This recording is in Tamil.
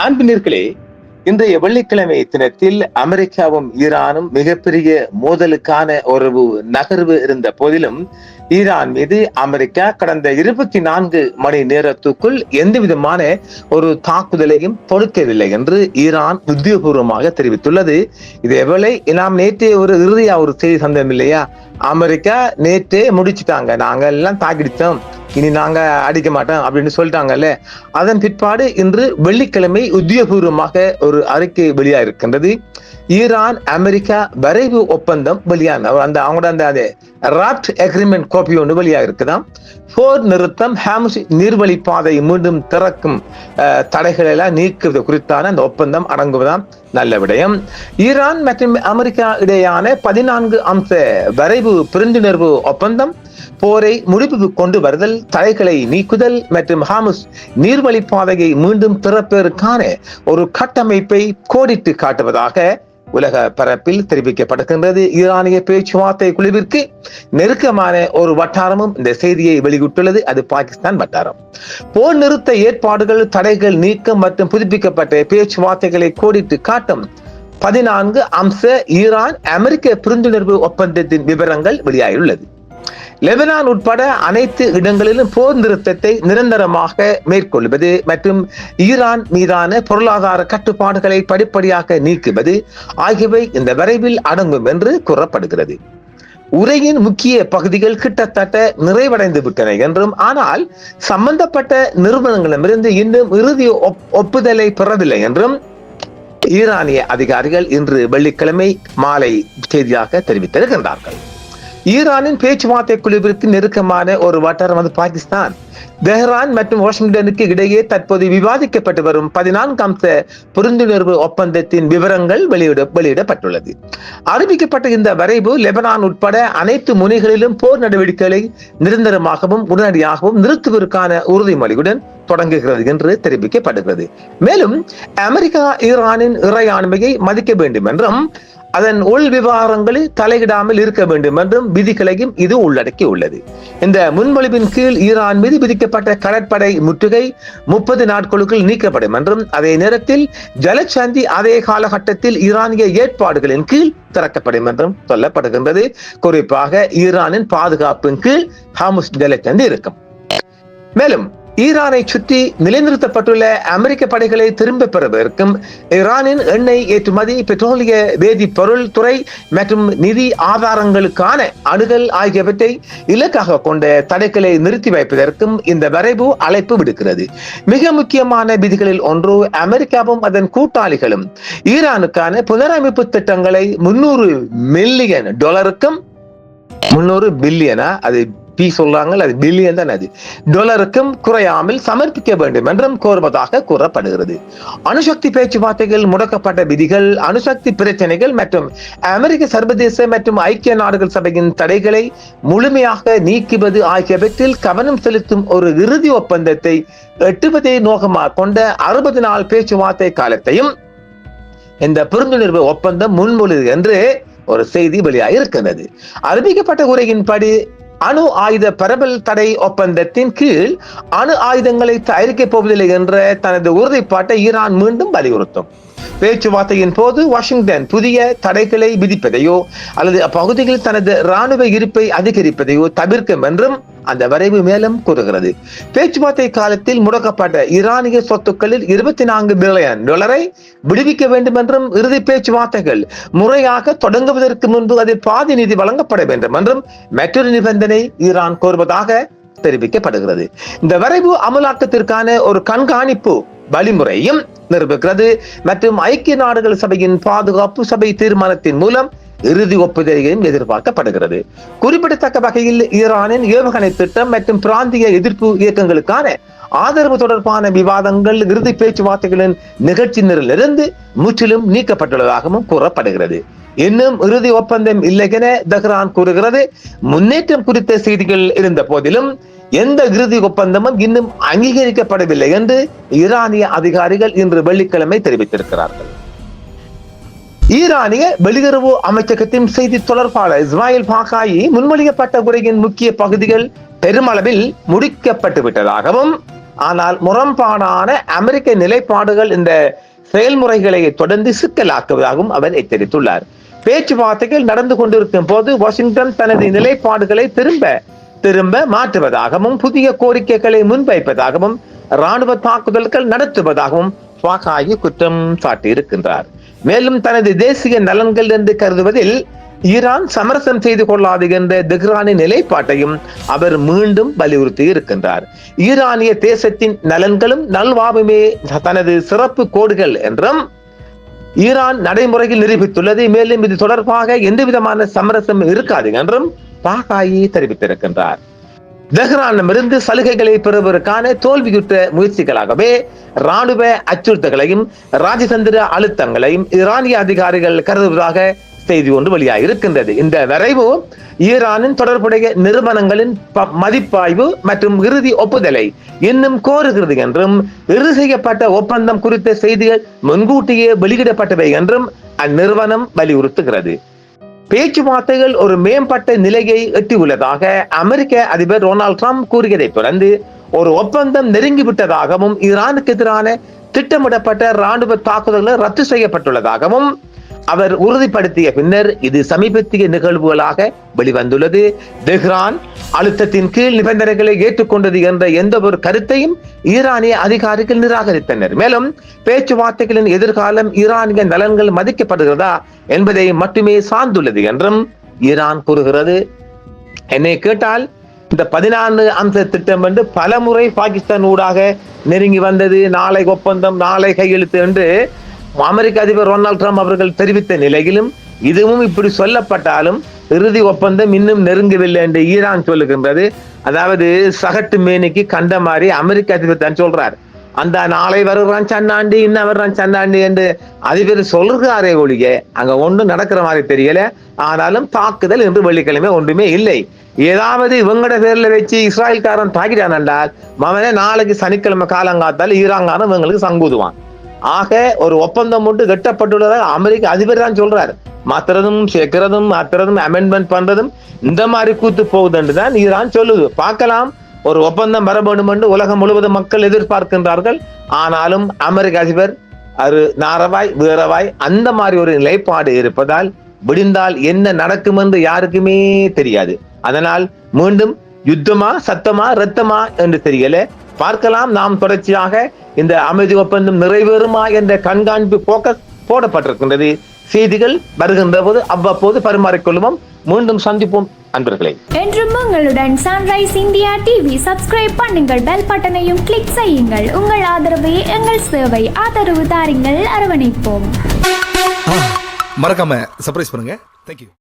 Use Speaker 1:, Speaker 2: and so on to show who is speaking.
Speaker 1: அன்பினர்களே, இன்றைய வெள்ளிக்கிழமை தினத்தில் அமெரிக்காவும் ஈரானும் மிகப்பெரிய மோதலுக்கான ஒரு நகர்வு இருந்த போதிலும் ஈரான் மீது அமெரிக்கா கடந்த 24 மணி நேரத்துக்குள் எந்த விதமான ஒரு தாக்குதலையும் தொடுக்கவில்லை என்று ஈரான் உத்தியோகபூர்வமாக தெரிவித்துள்ளது. இதேவேளை நாம் நேற்றே ஒரு இறுதியா ஒரு செய்தி தந்தோம் இல்லையா? அமெரிக்கா நேற்றே முடிச்சுட்டாங்க, நாங்க எல்லாம் தாக்கிடித்தோம், இனி நாங்க அடிக்க மாட்டோம் அப்படின்னு சொல்லிட்டாங்கல்ல. அதன் பிற்பாடு இன்று வெள்ளிக்கிழமை உத்தியோகபூர்வமாக ஒரு அறிக்கை வெளியா இருக்கின்றது. ஈரான் அமெரிக்கா வரைவு ஒப்பந்தம் வெளியான அந்த அவங்களோட அந்த ராப்ட் அக்ரிமெண்ட் காப்பி ஒன்று வெளியா இருக்குதாம். போர் நிறுத்தம், ஹார்முஸ் நீர்வழி பாதை மீண்டும் திறக்கும் தடைகள் எல்லாம் நீக்குவது குறித்தான அந்த ஒப்பந்தம் அடங்குவதாம். நல்ல விடயம். ஈரான் மற்றும் அமெரிக்கா இடையான 14 அம்ச வரைவு புரிந்துணர்வு ஒப்பந்தம் போரை முடிவுக்கு கொண்டு வருதல், தடைகளை நீக்குதல் மற்றும் ஹார்முஸ் நீர்வழி பாதையை மீண்டும் திறப்பதற்கான ஒரு கட்டமைப்பை கோடிட்டு காட்டுவதாக உலக பரப்பில் தெரிவிக்கப்படுகின்றது. ஈரானிய பேச்சுவார்த்தை குழுவிற்கு நெருக்கமான ஒரு வட்டாரமும் இந்த செய்தியை வெளியிட்டுள்ளது. அது பாகிஸ்தான் வட்டாரம். போர் நிறுத்த ஏற்பாடுகள், தடைகள் நீக்கம் மற்றும் புதுப்பிக்கப்பட்ட பேச்சுவார்த்தைகளை கோடிட்டு காட்டும் 14 அம்ச ஈரான் அமெரிக்க புரிந்துணர்வு ஒப்பந்தத்தின் விவரங்கள் வெளியாகியுள்ளது. லெபனான் உட்பட அனைத்து இடங்களிலும் போர் நிறுத்தத்தை நிரந்தரமாக மேற்கொள்வது மற்றும் ஈரான் மீதான பொருளாதார கட்டுப்பாடுகளை படிப்படியாக நீக்குவது ஆகியவை இந்த வரைவில் அடங்கும் என்று கூறப்படுகிறது. உரையின் முக்கிய பகுதிகள் கிட்டத்தட்ட நிறைவடைந்து விட்டன என்றும், ஆனால் சம்பந்தப்பட்ட நிறுவனங்களிடமிருந்து இன்னும் இறுதி ஒப்புதலை பெறவில்லை என்றும் ஈரானிய அதிகாரிகள் இன்று வெள்ளிக்கிழமை மாலை செய்தியாக தெரிவித்திருக்கின்றார்கள். ஈரானின் பேச்சுவார்த்தை குழுவிற்கு நெருக்கமான ஒரு வட்டாரம் அது பாகிஸ்தான். தெஹ்ரான் மற்றும் வாஷிங்டனுக்கு இடையே தற்போது விவாதிக்கப்பட்டு வரும் 14 அம்ச புரிந்துணர்வு ஒப்பந்தத்தின் விவரங்கள் வெளியிடப்பட்டுள்ளது. அறிவிக்கப்பட்ட இந்த வரைவு லெபனான் உட்பட அனைத்து முனைகளிலும் போர் நடவடிக்கைகளை நிரந்தரமாகவும் உடனடியாகவும் நிறுத்துவதற்கான உறுதிமொழியுடன் தொடங்குகிறது என்று தெரிவிக்கப்படுகிறது. மேலும் அமெரிக்கா ஈரானின் இறையாண்மையை மதிக்க வேண்டும் என்றும் அதன் உள் விவகாரங்களில் தலையிடாமல் இருக்க வேண்டும் என்றும் விதிகளையும் இது உள்ளடக்கி உள்ளது. இந்த முன்மொழிவின் கீழ் ஈரான் மீது விதிக்கப்பட்ட கடற்படை முற்றுகை 30 நாட்களுக்குள் நீக்கப்படும் என்றும், அதே நேரத்தில் ஜலசந்தி அதே காலகட்டத்தில் ஈரானிய ஏற்பாடுகளின் கீழ் திறக்கப்படும் என்றும் சொல்லப்படுகின்றது. குறிப்பாக ஈரானின் பாதுகாப்பின் கீழ் ஹார்முஸ் ஜலசந்தி இருக்கும். மேலும் ஈரானை சுற்றி நிலைநிறுத்தப்பட்டுள்ள அமெரிக்க படைகளை திரும்ப பெறுவதற்கும் ஈரானின் எண்ணெய் ஏற்றுமதி, பெட்ரோலிய வேதிப்பொருள் துறை மற்றும் நிதி ஆதாரங்களுக்கான அணுகல் ஆகியவற்றை இலக்காக கொண்ட தடைகளை நிறுத்தி வைப்பதற்கும் இந்த வரைவு அழைப்பு விடுக்கிறது. மிக முக்கியமான விதிகளில் ஒன்று, அமெரிக்காவும் அதன் கூட்டாளிகளும் ஈரானுக்கான புனரமைப்பு திட்டங்களை $300 மில்லியன் 300 பில்லியனா, அது சொல்றாங்க, அது பில்லியன் தான், அது டாலருக்கும் குறையாமல் சமர்ப்பிக்க வேண்டும் என்றும் கோருவதாக கூறப்படுகிறது. அணுசக்தி பேச்சுவார்த்தைகள் முடக்கப்பட்ட விதிகள், அணுசக்தி பிரச்சனைகள் மற்றும் அமெரிக்க சர்வதேச மற்றும் ஐக்கிய நாடுகள் சபையின் தடைகளை முழுமையாக நீக்குவது ஆகியவற்றில் கவனம் செலுத்தும் ஒரு இறுதி ஒப்பந்தத்தை எட்டுவதை நோக்கமாக கொண்ட 60 நாள் பேச்சுவார்த்தை காலத்தையும் இந்த புரிந்துணர்வு ஒப்பந்தம் முன்மொழிது என்று ஒரு செய்தி வெளியாக இருக்கிறது. அறிவிக்கப்பட்ட உரையின்படி அணு ஆயுத பரவல் தடை ஒப்பந்தத்தின் கீழ் அணு ஆயுதங்களை தயாரிக்கப் போவதில்லை என்ற தனது உறுதிப்பாட்டை ஈரான் மீண்டும் வலியுறுத்தும். பேச்சுவார்த்தையின் போது வாஷிங்டன் புதிய தடைகளை விதிப்பதையோ அல்லது அப்பகுதியில் தனது இராணுவ இருப்பை அதிகரிப்பதையோ தவிர்க்கும் என்றும் அந்த வரைவு மேலும் கூறுகிறது. பேச்சுவார்த்தை காலத்தில் முடக்கப்பட்ட ஈரானிய சொத்துக்களில் $24 பில்லியன் விடுவிக்க வேண்டும் என்றும், இறுதி பேச்சுவார்த்தைகள் முறையாக தொடங்குவதற்கு முன்பு அதில் பாதி நிதி வழங்கப்பட வேண்டும் என்றும் மற்றொரு நிபந்தனை ஈரான் கோருவதாக தெரிவிக்கப்படுகிறது. இந்த வரைவு அமலாக்கத்திற்கான ஒரு கண்காணிப்பு வழிமுறையும் நிரூபிக்கிறது மற்றும் ஐக்கிய நாடுகள் சபையின் பாதுகாப்பு சபை தீர்மானத்தின் மூலம் இறுதி ஒப்புதலையும் எதிர்பார்க்கப்படுகிறது. குறிப்பிடத்தக்க வகையில் ஈரானின் ஏவுகணை திட்டம் மற்றும் பிராந்திய எதிர்ப்பு இயக்கங்களுக்கான ஆதரவு தொடர்பான விவாதங்கள் இறுதி பேச்சுவார்த்தைகளின் நிகழ்ச்சி நிரலிலிருந்து முற்றிலும் நீக்கப்பட்டுள்ளதாகவும் கூறப்படுகிறது. இன்னும் இறுதி ஒப்பந்தம் இல்லை என தெஹ்ரான் கூறுகிறது. முன்னேற்றம் குறித்த செய்திகள் இருந்த போதிலும் எந்த இறுதி ஒப்பந்தமும் இன்னும் அங்கீகரிக்கப்படவில்லை என்று ஈரானிய அதிகாரிகள் இன்று வெள்ளிக்கிழமை தெரிவித்திருக்கிறார்கள். ஈரானிய வெளியுறவு அமைச்சகத்தின் செய்தி தொடர்பாளர் இஸ்மாயில் பாகாயி முன்மொழியப்பட்ட உரையின் முக்கிய பகுதிகள் பெருமளவில் முடிக்கப்பட்டு விட்டதாகவும், ஆனால் முரண்பாடான அமெரிக்க நிலைப்பாடுகள் இந்த செயல்முறைகளை தொடர்ந்து சிக்கலாக்குவதாகவும் அவர் எச்சரித்துள்ளார். பேச்சுவார்த்தைகள் நடந்து கொண்டிருக்கும் போது வாஷிங்டன் தனது நிலைப்பாடுகளை திரும்ப மாற்றுவதாகவும் புதிய கோரிக்கைகளை முன்வைப்பதாகவும் ராணுவ தாக்குதல்கள் நடத்துவதாகவும் பாகாயி குற்றம் சாட்டியிருக்கின்றார். மேலும் தனது தேசிய நலன்கள் என்று கருதுவதில் ஈரான் சமரசம் செய்து கொள்ளாது என்ற தெஹ்ரானின் நிலைப்பாட்டையும் அவர் மீண்டும் வலியுறுத்தி இருக்கின்றார். ஈரானிய தேசத்தின் நலன்களும் நல்வாழ்வுமே தனது சிறப்பு கோடுகள் என்றும் ஈரான் நடைமுறையில் நிரூபித்துள்ளது. மேலும் இது தொடர்பாக எந்தவிதமான சமரசம் இருக்காது என்றும் பாகாயி தெரிவித்திருக்கின்றார். தெஹ்ரானிடமிருந்து சலுகைகளை பெறுவதற்கான தோல்வியுற்ற முயற்சிகளாகவே ராணுவ அச்சுறுத்தல்களையும் ராஜதந்திர அழுத்தங்களையும் ஈரானிய அதிகாரிகள் கருதுவதாக செய்தி ஒன்று வெளியாக இருக்கின்றது. இந்த வரைவு ஈரானின் தொடர்புடைய நிறுவனங்களின் மதிப்பாய்வு மற்றும் இறுதி ஒப்புதலை இன்னும் கோருகிறது என்றும் இறுதி செய்யப்பட்ட ஒப்பந்தம் குறித்த செய்திகள் முன்கூட்டியே வெளியிடப்பட்டவை என்றும் அந்நிறுவனம் வலியுறுத்துகிறது. பேச்சுவார்த்தைகள் ஒரு மேம்பட்ட நிலையை எட்டியுள்ளதாக அமெரிக்க அதிபர் டொனால்ட் ட்ரம்ப் கூறியதை தொடர்ந்து ஒரு ஒப்பந்தம் நெருங்கிவிட்டதாகவும் ஈரானுக்கு எதிரான திட்டமிடப்பட்ட ராணுவ தாக்குதல்கள் ரத்து செய்யப்பட்டுள்ளதாகவும் அவர் உறுதிப்படுத்திய பின்னர் இது சமீபத்திய நிகழ்வுகளாக வெளிவந்துள்ளது. தெஹ்ரான் அழுத்தத்தின் கீழ் நிபந்தனைகளை ஏற்றுக்கொண்டது என்ற எந்த ஒரு கருத்தையும் ஈரானிய அதிகாரிகள் நிராகரித்தனர். மேலும் பேச்சுவார்த்தைகளின் எதிர்காலம் ஈரானிய நலன்கள் மதிக்கப்படுகிறதா என்பதை மட்டுமே சார்ந்துள்ளது என்றும் ஈரான் கூறுகிறது. என்னை கேட்டால் இந்த 14 அம்ச திட்டம் என்று பல முறை பாகிஸ்தான் ஊடாக நெருங்கி வந்தது. நாளை ஒப்பந்தம், நாளை கையெழுத்து என்று அமெரிக்க அதிபர் டொனால்ட் ட்ரம்ப் அவர்கள் தெரிவித்த நிலையிலும் இதுவும் இப்படி சொல்லப்பட்டாலும் இறுதி ஒப்பந்தம் இன்னும் நெருங்கவில்லை என்று ஈரான் சொல்லுகின்றது. அதாவது சகட்டு மேனிக்கு கண்ட மாதிரி அமெரிக்க அதிபர் தான் சொல்றார். அந்த நாளை வருகிறான் சன்னாண்டி, இன்னும் வர்றான் சன்னாண்டி என்று அதிபர் சொல்றாரே ஒழிய அங்க ஒன்றும் நடக்கிற மாதிரி தெரியல. ஆனாலும் தாக்குதல் என்று வெள்ளிக்கிழமை ஒன்றுமே இல்லை. ஏதாவது இவங்கட பேர்ல வச்சு இஸ்ராயல்காரன் தாக்கிட்டான் என்றால் மவனே நாளைக்கு சனிக்கிழமை காலங்காத்தால் ஈரான்காரன் இவங்களுக்கு சங்கூதுவான். ஆக ஒரு ஒப்பந்தம் ஒன்று கட்டப்பட்டுள்ளதாக அமெரிக்க அதிபர் தான் சொல்றாரு. மாத்துறதும் சேர்க்கிறதும் மாத்துறதும் அமெண்ட்மெண்ட் பண்றதும் இந்த மாதிரி கூத்து போகுது என்று தான் ஈரான் சொல்லுது. பார்க்கலாம், ஒரு ஒப்பந்தம் வர வேண்டும் என்று உலகம் முழுவதும் மக்கள் எதிர்பார்க்கின்றார்கள். ஆனாலும் அமெரிக்க அதிபர் நாரவாய் வீரவாய் அந்த மாதிரி ஒரு நிலைப்பாடு இருப்பதால் விடிந்தால் என்ன நடக்கும் என்று யாருக்குமே தெரியாது. அதனால் மீண்டும் யுத்தமா சத்தமா ரத்தமா என்று தெரியல. பார்க்கலாம். நாம் தொடர்ச்சியாக இந்த அமைதி ஒப்பந்தம் நிறைவேறுமா என்ற கண்காணிப்பு போக்கஸ் போடப்பட்டிருக்கின்றது. செய்திகள் வருகின்ற போது அவ்வப்போது பரிமாறிக்கொள்வோம். மீண்டும் சந்திப்போம் அன்பர்களே.
Speaker 2: என்றும் உங்களுடன் சன்ரைஸ் இந்தியா டிவி சப்ஸ்கிரைப் பண்ணுங்கள், பெல் பட்டனையும் கிளிக் செய்யுங்கள். உங்கள் ஆதரவே எங்கள் சேவை. ஆதரவு தாருங்கள், அரவணைப்போம்.
Speaker 3: மறக்காம சர்ப்ரைஸ் பண்ணுங்க. தேங்க்யூ.